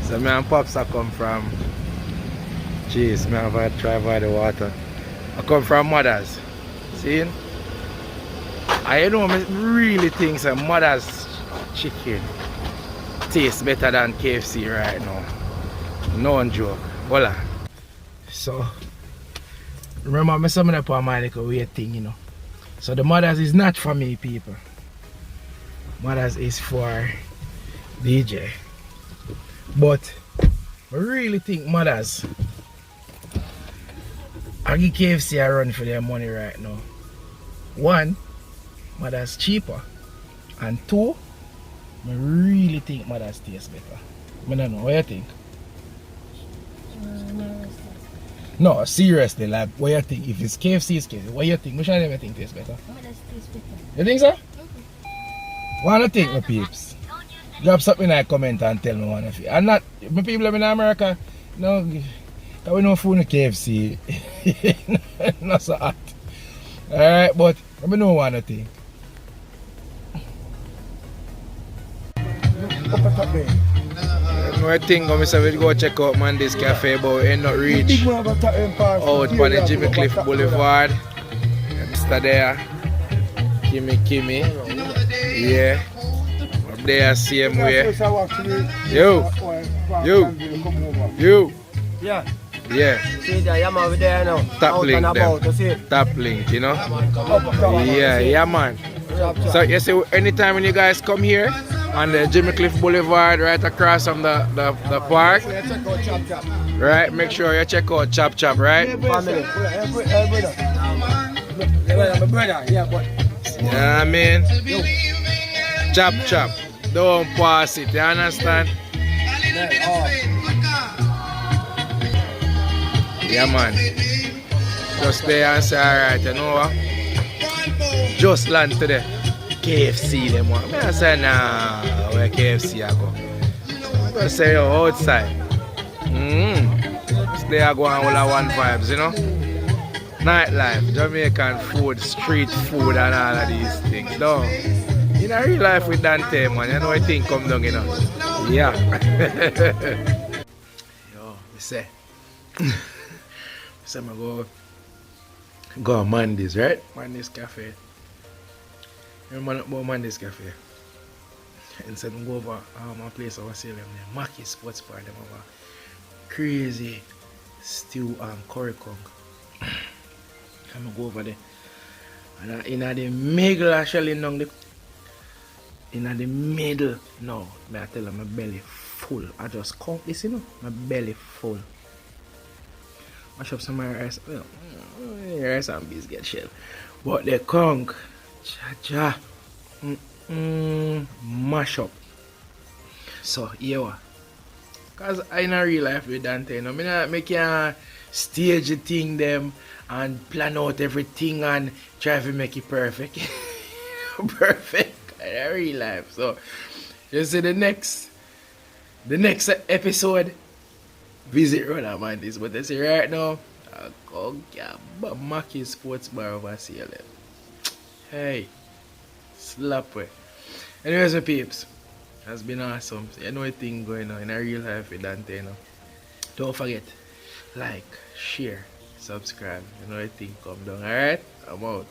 So me and Pops I come from, jeez, me have to try by the water. I come from Mother's. See? I know me really think that Mother's chicken tastes better than KFC right now. No joke. Voila. So remember me summing up on my little weird thing, you know. So the Mother's is not for me people. Mother's is for DJ. But I really think Mother's, I give KFC a run for their money right now. One, Mother's cheaper. And two, I really think Mother's tastes better. I don't know, what you think? No, seriously, like, what you think? If it's KFC, it's KFC. What you think? Which one of them you think tastes better? Mother's tastes better. You think so? What do you think, my peeps? Drop something in the comment and tell me one of you. And not, my people in America, no, we no food in KFC. Not so hot. Alright, but let me know one thing. I think we say we go check out Mandy's Cafe, but we ain't not reach out on the Jimmy Cliff Boulevard. Mr. there, Kimmy, yeah. Up there, same way. You. Yeah. Yeah. See that, I'm over there now. Top link them. Top link, you know? Yeah, man. So you see, anytime when you guys come here on the Jimmy Cliff Boulevard, right across from the park, right? Make sure you check out Chop Chop, right? Yeah, I mean, Chop Chop. Don't pass it, you understand? Yeah, man. Just there and say, alright, you know what? Just land today. KFC, them one. I say, nah, where KFC I go? I'm going to say, yo, outside. Stay I go on all one vibes, you know? Nightlife, Jamaican food, street food, and all of these things. No. In a real life with Dante, man, you know what thing come down, you know? Yeah. Yo, we say. So I'm go on Mandy's, right? Mandy's Cafe. Remember about Mandy's Cafe? Instead of go over my place over say them there, Mackie Sports Bar, them over crazy stew and curry conk. I'm go over there. And in the middle actually in the middle, no, I tell them my belly full. I just count this, you know, my belly full. Mash up some rice, rice and beans get shell. But the conch, mash up. So, yeah, because in a real life with Dante, you know, I can't stage the thing them and plan out everything and try to make it perfect. Perfect in a real life. So, you see the next episode. Visit Runner Mandy's, but I say right now, I go get Mackie Sports Bar over CLM. Hey, slap way. Anyways, my peeps, has been awesome. So you know a thing going on in a real life with Dante, you know. Don't forget, like, share, subscribe. You know a thing come down, alright? I'm out.